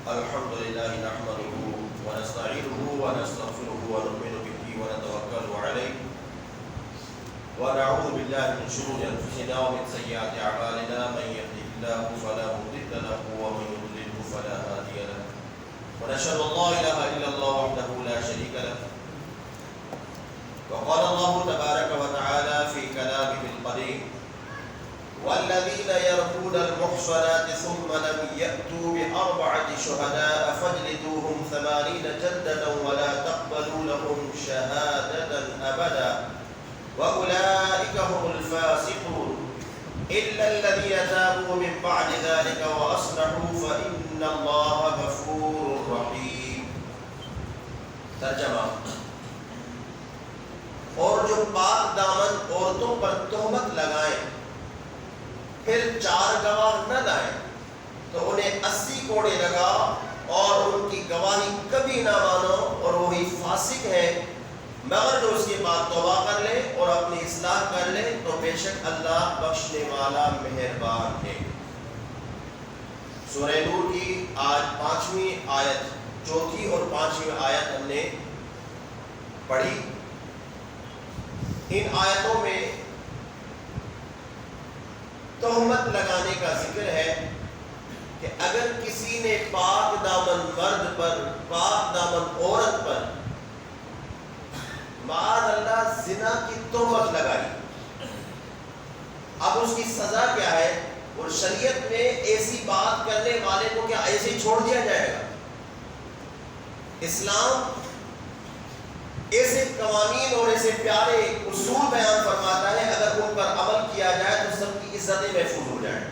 الحمد لله نحمده ونستعينه ونستغفره ونؤمن به ونتوكل عليه ونعوذ بالله من شرور انفسنا ومن سيئات اعمالنا من يهده الله فلا مضل له ومن يضلل فلا هادي له ونشهد ان لا اله الا الله وحده لا شريك له وقال الله تبارك وتعالى في كلامه القديم والذين يرمون المحصنات ثم لم يأتوا بأربعة شهداء فاجلدوهم 80 جلدة ولا تقبلوا لهم شهادة أبدا وأولئك هم الفاسقون إلا الذين تابوا من بعد ذلك وأصلحوا فإن الله غفور رحيم. ترجمہ: اور جو پاک دامن عورتوں پر تہمت لگائیں پھر 4 گواہ نہ لائیں تو انہیں 80 کوڑے لگا اور ان کی گواہی کبھی نہ مانو اور وہی فاسق ہے، مگر جو اس کے بعد توبہ کر لے اور اپنی اصلاح کر لے تو بے شک اللہ بخشنے والا مہربان ہے. سورہ نور کی آج 5ویں آیت، 4تھی اور 5ویں آیت ہم نے پڑھی. ان آیتوں میں تہمت لگانے کا ذکر ہے کہ اگر کسی نے پاک دامن مرد پر، پاک دامن عورت پر معاذ اللہ زنا کی تہمت لگائی، اب اس کی سزا کیا ہے؟ اور شریعت میں ایسی بات کرنے والے کو کیا ایسے ہی چھوڑ دیا جائے گا؟ اسلام ایسے قوانین اور ایسے پیارے اصول بیان فرماتا ہے، اگر ان پر عمل کیا جائے تو سب کی عزتیں محفوظ ہو جائیں.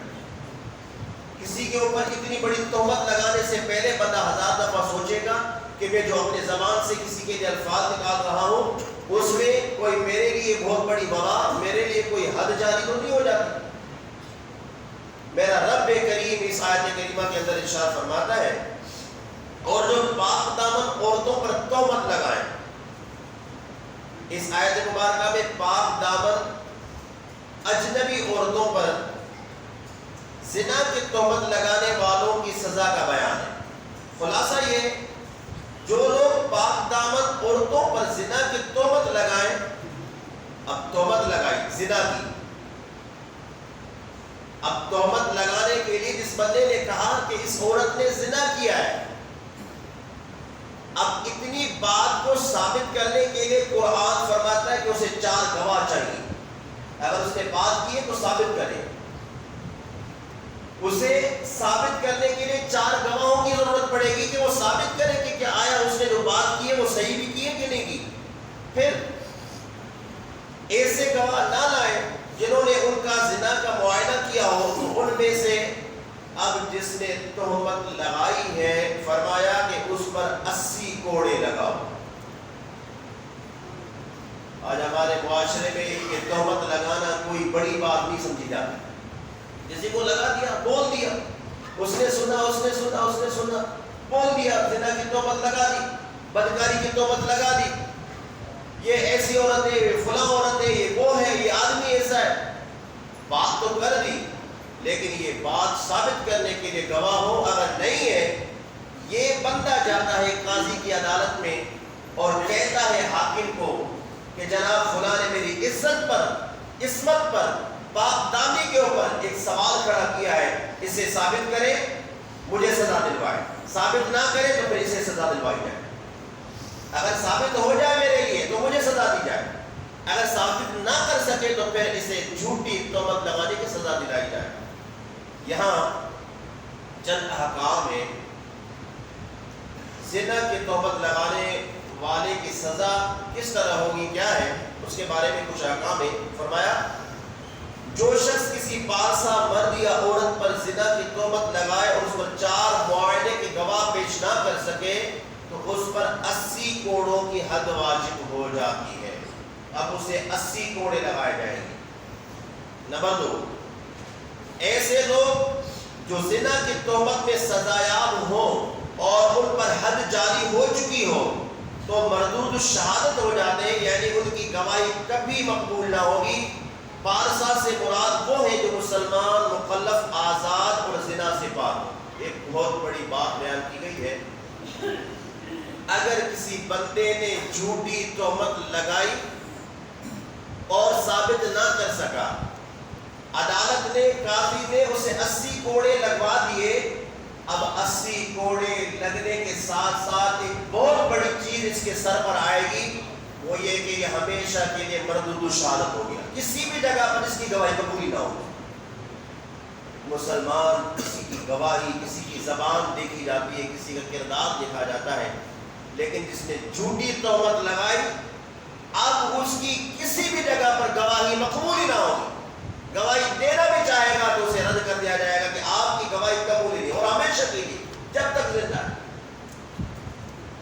کسی کے اوپر اتنی بڑی تہمت لگانے سے پہلے بندہ 1000 دفعہ سوچے گا کہ میں جو اپنے زبان سے کسی کے لیے الفاظ نکال رہا ہوں اس میں کوئی میرے لیے بہت بڑی وبا، میرے لیے کوئی حد جاری تو نہیں ہو جاتی. میرا رب کریم اس آیت کریمہ کے اندر ارشاد فرماتا ہے اور جو پاک دامن عورتوں پر تہمت لگائیں. اس آیت مبارکہ میں پاک دامن اجنبی عورتوں پر زنا کی تہمت لگانے والوں کی سزا کا بیان ہے. خلاصہ یہ، جو لوگ پاک دامن عورتوں پر زنا کی تہمت لگائیں، اب تہمت لگائی زنا کی، اب تہمت لگانے کے لیے جس بندے نے کہا کہ اس عورت نے زنا کیا ہے، اب اتنی بات کو ثابت کرنے کے لیے قرآن فرماتا ہے کہ اسے 4 گواہ چاہیے. اگر اس نے بات کی ہے تو ثابت کرے. اسے ثابت کرنے کے لیے 4 گواہوں کی ضرورت پڑے گی کہ وہ ثابت کرے کہ کیا آیا اس نے جو بات کی ہے وہ صحیح بھی کی ہے کہ نہیں کی. پھر ایسے گواہ نہ لائیں جنہوں نے ان کا زنا کا معائنہ کیا ہو. ان میں سے اب جس نے تہمت لگائی ہے فرمایا کہ اس پر 80 کوڑے لگاؤ. آج ہمارے معاشرے میں یہ تہمت لگانا کوئی بڑی بات نہیں سمجھی جاتی. کسی کو لگا دیا، بول دیا، اس نے سنا بول دیا، زنا کی تہمت لگا دی، بدکاری کی تہمت لگا دی، یہ ایسی عورت ہے، یہ فلاں عورت ہے، یہ وہ ہے، یہ آدمی ایسا ہے. بات تو کر دی لیکن یہ بات ثابت کرنے کے لیے گواہ ہو اگر نہیں ہے. یہ بندہ جاتا ہے قاضی کی عدالت میں اور کہتا ہے حاکم کو کہ جناب فلاں نے میری عزت پر، عصمت پر، پاک دامی کے اوپر ایک سوال کھڑا کیا ہے، اسے ثابت کرے مجھے سزا دلوائے، ثابت نہ کرے تو پھر اسے سزا دلوائی جائے. اگر ثابت ہو جائے میرے لیے تو مجھے سزا دی جائے، اگر ثابت نہ کر سکے تو پھر اسے جھوٹی تہمت لگانے کی سزا دلائی جائے. یہاں چند احکام ہے. زنا کی تہمت لگانے والے کی سزا کس طرح ہوگی، کیا ہے، اس کے بارے میں کچھ احکام ہے. فرمایا جو شخص کسی پارسا مرد یا عورت پر زنا کی تہمت لگائے اور اس پر 4 معائنے کے گواہ پیش نہ کر سکے تو اس پر 80 کوڑوں کی حد واجب ہو جاتی ہے. اب اسے 80 کوڑے لگائے جائیں گے. نمبر 2، ایسے لوگ جو زنا کی تہمت میں سزایاب ہوں اور ان پر حد جاری ہو چکی ہو تو مردود الشہادت ہو جاتے ہیں، یعنی ان کی گواہی کبھی مقبول نہ ہوگی. پارسا سے مراد وہ ہے جو مسلمان، مکلف، آزاد اور زنا سے پاک ہو. ایک بہت بڑی بات بیان کی گئی ہے، اگر کسی بندے نے جھوٹی تہمت لگائی اور ثابت نہ کر سکا، عدالت نے، قاضی نے اسے 80 کوڑے لگوا دیے، اب 80 کوڑے لگنے کے ساتھ ساتھ ایک بہت بڑی چیز اس کے سر پر آئے گی، وہ یہ کہ یہ ہمیشہ کے لیے مردود شہادت ہو گیا، کسی بھی جگہ پر اس کی گواہی قبول نہ ہوگی۔ مسلمان کسی کی گواہی، کسی کی زبان دیکھی جاتی ہے، کسی کا کردار دیکھا جاتا ہے، لیکن جس نے جھوٹی تہمت لگائی اب اس کی کسی بھی جگہ پر گواہی مقبول ہی نہ ہوگی، گواہی دینا بھی چاہے گا تو اسے رد کر دیا جائے گا کہ آپ کی گواہی قبول ہی نہیں، اور ہمیشہ کے لیے جب تک زندہ ہے۔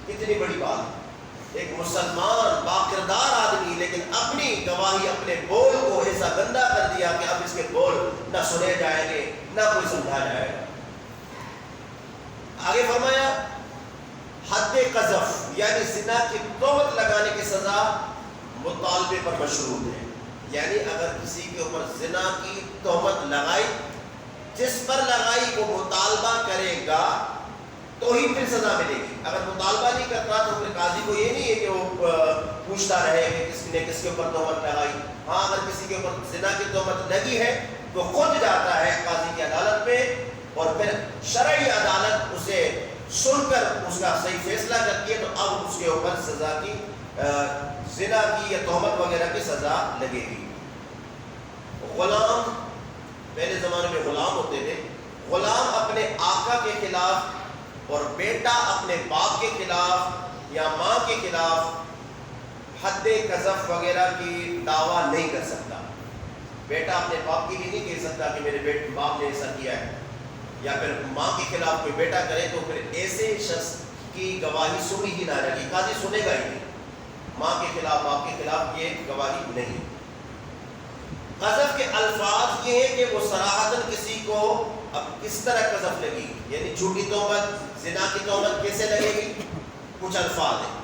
کتنی بڑی بات ہے، ایک مسلمان باکردار آدمی لیکن اپنی گواہی، اپنے بول کو ایسا گندا کر دیا کہ اب اس کے بول نہ سنے جائیں گے نہ کوئی سمجھا جائے گا۔ آگے فرمایا حد قذف یعنی زنا کی تہمت لگانے کی سزا مطالبے پر مشروط ہے، یعنی اگر کسی کے اوپر زنا کی تہمت لگائی، جس پر لگائی وہ مطالبہ کرے گا تو ہی پھر سزا ملے گی، اگر مطالبہ نہیں کرتا تو پھر قاضی کو یہ نہیں ہے کہ وہ پوچھتا رہے کہ کس نے کس کے اوپر تہمت لگائی۔ ہاں اگر کسی کے اوپر زنا کی تہمت لگی ہے تو خود جاتا ہے قاضی کی عدالت میں، اور پھر شرعی عدالت اسے سن کر اس کا صحیح فیصلہ کرتی ہے، تو اب اس کے اوپر سزا کی، زنا کی یا تہمت وغیرہ کی سزا لگے گی۔ غلام، پہلے زمانے میں غلام ہوتے تھے، غلام اپنے آقا کے خلاف اور بیٹا اپنے باپ کے خلاف یا ماں کے خلاف حد قذف وغیرہ کی دعویٰ نہیں کر سکتا۔ بیٹا اپنے باپ کی بھی نہیں کہہ سکتا کہ میرے باپ نے ایسا کیا ہے، یا پھر ماں کے خلاف کوئی بیٹا کرے تو پھر ایسے شخص کی گواہی سنی ہی نہ رہے گی، قاضی سنے گا ہی نہیں، ماں کے خلاف باپ کے خلاف یہ گواہی نہیں۔ قذف کے الفاظ یہ ہے کہ وہ صراحتاً کسی کو اب کس طرح قذف لگی، یعنی جھوٹی تہمت، زنا کی تہمت کیسے لگے گی، کچھ الفاظ ہیں،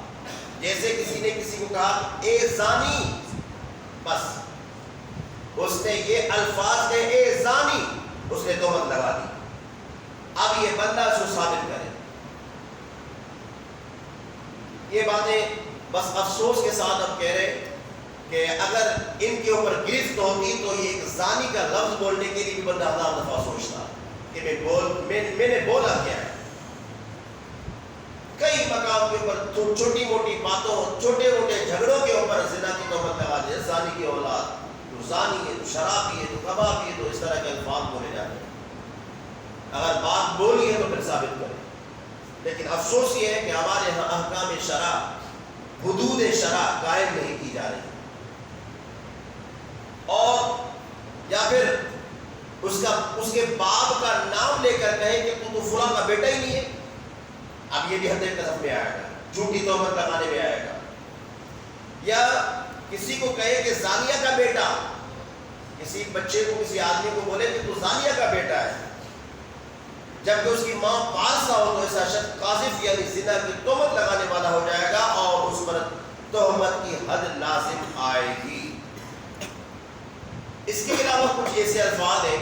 جیسے کسی نے کسی کو کہا اے زانی، بس اس نے یہ الفاظ کہے اے زانی، اس نے تہمت لگا دی، اب یہ بندہ اس کو ثابت کرے۔ یہ باتیں بس افسوس کے ساتھ اب کہہ رہے کہ اگر ان کے اوپر گرفت ہوتی تو یہ ایک زانی کا لفظ بولنے کے لیے بھی بندہ 1000 دفعہ سوچتا کہ میں نے بولا کیا ہے۔ کئی مقام کے اوپر چھوٹی موٹی باتوں، چھوٹے موٹے جھگڑوں کے اوپر زنا کی تہمت لگا دی، زانی کی اولاد، تو زانی ہے، تو شرابی ہے، تو کبابی ہے، تو اس طرح کے الفاظ بولے جاتے ہیں۔ اگر بات بولی ہے تو پھر ثابت کرے، لیکن افسوس یہ ہے کہ ہمارے یہاں احکام شرع، حدود شرع قائم نہیں کی جا رہی، اور یا پھر اس کے باپ کا نام لے کر کہیں کہ تو فلاں کا بیٹا ہی نہیں ہے، اب یہ بھی حد قذف میں آئے گا، جھوٹی تہمت لگانے میں آئے گا۔ یا کسی کو کہے کہ زانیہ کا بیٹا، کسی بچے کو، کسی آدمی کو بولے کہ تو زانیہ کا بیٹا ہے، جبکہ اس کی ماں پارسا ہو، تو ایسا شخص قاذف یعنی زنا کی تہمت لگانے والا ہو جائے گا، اور اس پر تہمت کی حد لازم آئے گی۔ اس کے علاوہ کچھ ایسے الفاظ ہیں،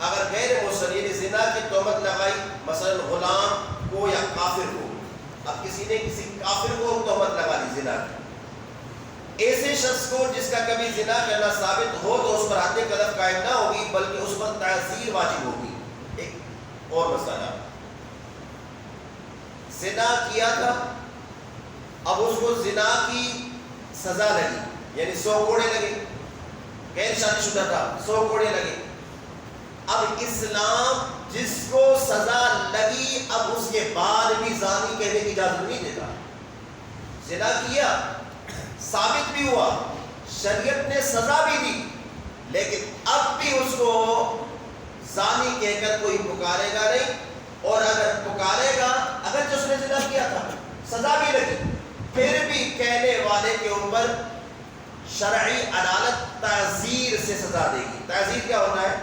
اگر غیر مسلم یعنی زنا کی تہمت لگائی، مثلا غلام کو یا کافر کو، اب کسی نے کسی کافر کو تہمت لگا دی زنا کی، ایسے شخص کو جس کا کبھی زنا کرنا ثابت ہو تو اس پر حد قذف قائم نہ ہوگی، بلکہ اس پر تعزیر واجب ہوگی۔ ایک اور مسئلہ، زنا کیا تھا، اب اس کو زنا کی سزا لگی، یعنی 100 کوڑے لگے، غیر شادی شدہ تھا، 100 کوڑے لگے۔ اب اسلام جس کو سزا لگی اب اس کے بعد بھی زانی کہنے کی اجازت نہیں دیتا۔ زنا کیا، ثابت بھی ہوا، شریعت نے سزا بھی دی، لیکن اب بھی اس کو زانی کہہ کر کوئی پکارے گا نہیں، اور اگر پکارے گا، اگر جس نے زنا کیا تھا سزا بھی لگی، پھر بھی کہنے والے کے اوپر شرعی عدالت تعزیر سے سزا دے گی۔ تعزیر کیا ہوتا ہے؟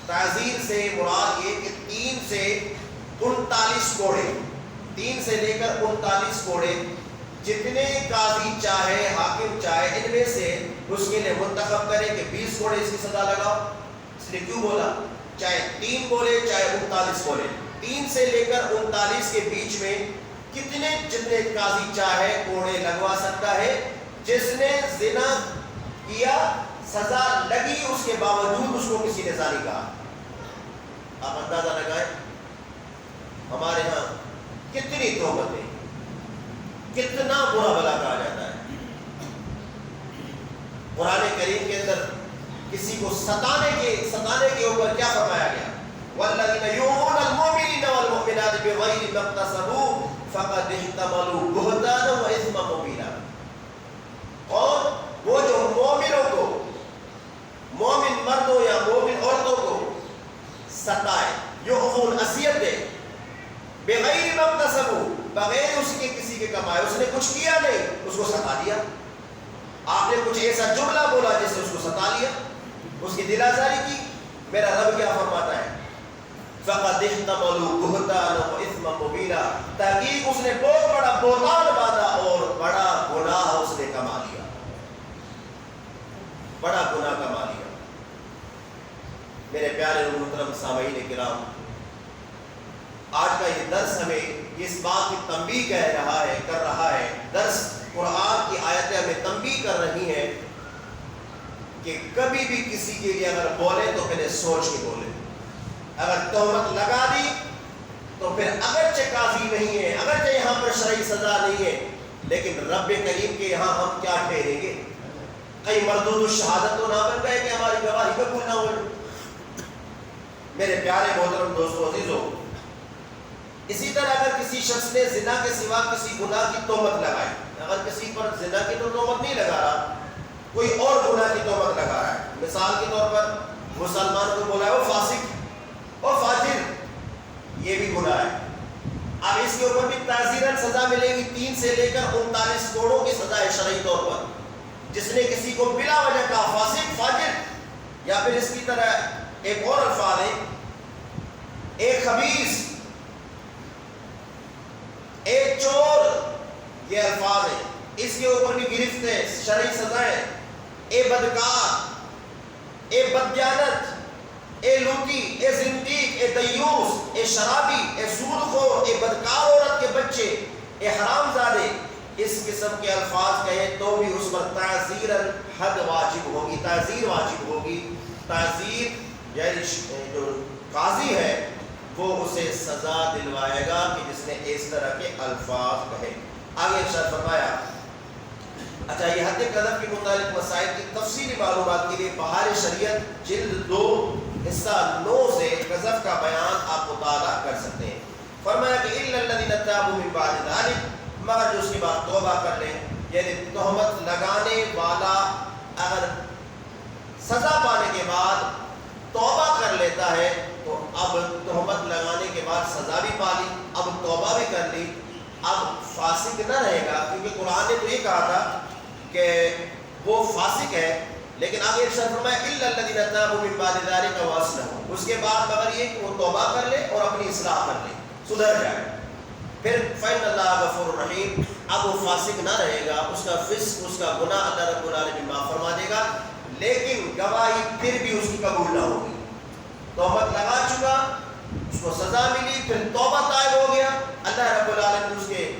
تعزیر سے مراد یہ کہ 3 سے 39 کوڑے، 3 سے لے کر 39 کوڑے، جتنے قاضی چاہے، حاکم چاہے، ان میں سے اس کے لیے منتخب کرے کہ 20 کوڑے اس کی سزا لگاؤ۔ اس نے کیوں بولا؟ چاہے 3 بولے چاہے 39 بولے، 3 سے لے کر 39 کے بیچ میں جتنے قاضی چاہے کوڑے لگوا سکتا ہے. جس نے زنا کیا سزا لگی اس کے باوجود اس کو کسی نے زانی کہا. آپ اندازہ لگائیں ہمارے ہاں کتنی تہمتیں, کتنا برا بلا کہا جاتا ہے. قرآن کریم کے اندر کسی کو ستانے کے اوپر کیا فرمایا گیا؟ وَالَّذِينَ يُؤْمِنُونَ الْمُؤْمِنِينَ وَالْمُؤْمِنَاتِ بِغَيْرِ مَا اكْتَسَبُوا فَقَدِ احْتَمَلُوا بُهْتَانًا وَإِثْمًا مُبِينًا. اور وہ جو مومنوں کو, مومن مردوں یا مومن عورتوں کو ستائے, یؤذون اذیت دے, بغیر ما اکتسبوا, بغیر اس کے کسی کے کمائے, اس نے کچھ کیا نہیں اس کو ستا دیا. آپ نے کچھ ایسا جملہ بولا جس سے اس کو ستا لیا, اس کی دل آزاری کی. میرا رب کیا فرماتا ہے؟ فَقَدْ احْتَمَلُوا بُهْتَانًا وَإِثْمًا مُبِينًا. تحقیق اس نے بہت بڑا بہتان باندھا اور بڑا گناہ اس نے کما لیا, بڑا گناہ کما لیا. میرے پیارے اور محترم سامعین کرام, آج کا یہ درس ہمیں اس بات کی تنبیہ کر رہا ہے. درس قرآن کی آیتیں ہمیں تنبیہ کر رہی ہیں کہ کبھی بھی کسی کے لیے اگر بولے تو پہلے سوچ کے بولے. اگر تہمت لگا دی تو پھر اگرچہ قاضی نہیں ہے, اگرچہ یہاں پر شرعی سزا نہیں ہے, لیکن رب کریم کے یہاں ہم کیا ٹھہریں گے؟ کہیں مردود الشہادت تو نہ بن گئے کہ ہماری گواہی قبول نہ ہو. میرے پیارے محترم دوستو عزیزو, اسی طرح اگر کسی شخص نے زنا کے سوا کسی گناہ کی تہمت لگائی, اگر کسی پر زنا کی تو تہمت نہیں لگا رہا, کوئی اور گناہ کی تہمت لگا رہا ہے, مثال کے طور پر مسلمان کو بولا ہے وہ فاسق اور فاجر, یہ بھی گناہ ہے. اب اس کے اوپر بھی تعزیراً سزا ملے گی. 3 سے لے کر 39 کوڑوں کی سزا ہے شرعی طور پر. جس نے کسی کو بلا وجہ کہا فاسق فاجر, یا پھر اس کی طرح ایک اور الفاظ ہے, ایک خبیث, ایک چور, یہ الفاظ ہیں. اس کے اوپر بھی گرفت ہے, شرعی سزائیں. اے بدکار, اے بددیانت, اے لوٹی, اے زندیق, اے دیوس, اے شرابی, اے سودخور, اے بدکار عورت کے بچے, اے حرام زادے, اس قسم کے الفاظ کہیں تو بھی اس پر تعزیراً حد واجب ہوگی, تعزیر واجب ہوگی. تعزیر یعنی جو قاضی ہے وہ اسے سزا دلوائے گا کہ جس نے اس طرح کے الفاظ کہے. آگے ارشاد فرمایا. اچھا, یہ حد قذف کے متعلق مسائل کی تفصیلی معلومات کے لیے بہار شریعت جلد 2 حصہ 9 سے قذف کا بیان آپ مطالعہ کر سکتے ہیں. فرمایا کہ الا الذين تابوا من بعد ذلك, مگر جو اس کے بعد توبہ کر لیں. یعنی تہمت لگانے والا اگر سزا پانے کے بعد توبہ کر لیتا ہے تو اب تہمت لگانے کے بعد سزا بھی پا لی, اب توبہ بھی کر لی, اب فاسق نہ رہے گا. کیونکہ قرآن نے تو یہ کہا تھا کہ وہ فاسق ہے, لیکن آگے ارشاد فرمایا الا الذين تابوا من بعد ذلك واصلحوا, اس کے بعد مگر یہ کہ وہ توبہ کر لے اور اپنی اصلاح کر لے, سدھر جائے. پھر فإن اللہ غفور رحیم, اب وہ فاسق نہ رہے گا, اس کا فسق, اس کا گناہ اللہ رب العالمین معاف فرما دے گا, لیکن گواہی پھر بھی اس کی قبول نہ ہوگی. تہمت لگا چکا, اس کو سزا ملی, پھر توبہ طائب ہو گیا, اللہ رب العالمین اس کے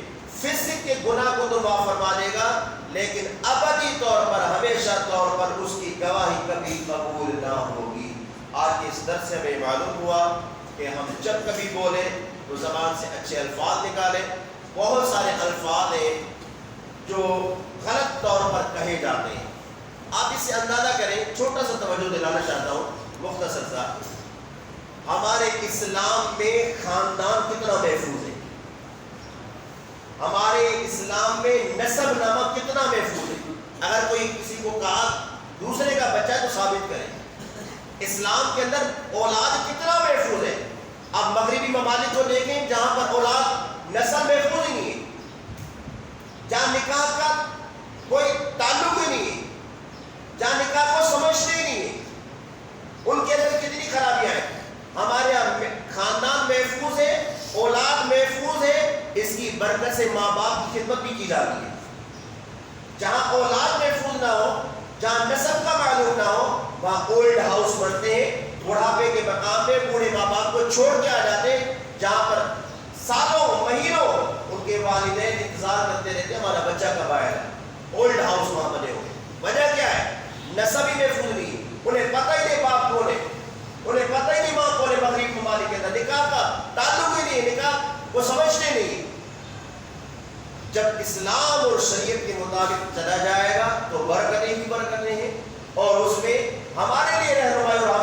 فسق کے گناہ کو تو معاف فرما دے گا, لیکن ابدی طور پر, ہمیشہ طور پر اس کی گواہی کبھی قبول نہ ہوگی. آج کے اس درس سے ہمیں معلوم ہوا کہ ہم جب کبھی بولیں تو زبان سے اچھے الفاظ نکالیں. بہت سارے الفاظ ہیں جو غلط طور پر کہے جاتے ہیں. آپ اس سے اندازہ کریں, چھوٹا سا توجہ دلانا چاہتا ہوں, مختصر سا. ہمارے اسلام میں خاندان کتنا محفوظ ہے, ہمارے اسلام میں نسب نامہ کتنا محفوظ ہے. اگر کوئی کسی کو کہا دوسرے کا بچہ ہے تو ثابت کرے. اسلام کے اندر اولاد کتنا محفوظ ہے. اب مغربی ممالک کو دیکھیں جہاں پر اولاد نسل محفوظ ہی نہیں ہے, جہاں نکاح کا کوئی تعلق ہی نہیں ہے, جہاں نکاح کو سمجھتے ہی نہیں ہے, ان کے اندر کتنی خرابیاں ہیں. ہمارے یہاں خاندان محفوظ ہے, اولاد محفوظ ہے, اس کی برکت سے ماں باپ کی خدمت بھی کی جاتی ہے. جہاں اولاد محفوظ نہ ہو, جہاں نسب کا معلوم نہ ہو, وہاں اولڈ ہاؤس بنتے ہیں, بڑھاپے کے مقام پہ بوڑھے ماں باپ کو چھوڑ کے آ جاتے ہیں. جہاں والدین انتظار کرتے رہتے ہیں ہمارا بچہ کب آئے گا. اولڈ ہاؤس وہاں بنے ہوئے. وجہ کیا ہے؟ نسب ہی محفوظ نہیں. انہیں پتہ ہی نہیں باپ کون ہے, انہیں پتہ ہی نہیں ماں کون ہے. مغرب ممالک کے اندر نکاح کا تعلق ہی نہیں, نکاح وہ سمجھتے نہیں. جب اسلام اور شریعت کے مطابق چلا جائے گا تو برکتیں ہی برکتیں ہیں, اور اس میں ہمارے لیے رہنمائی اور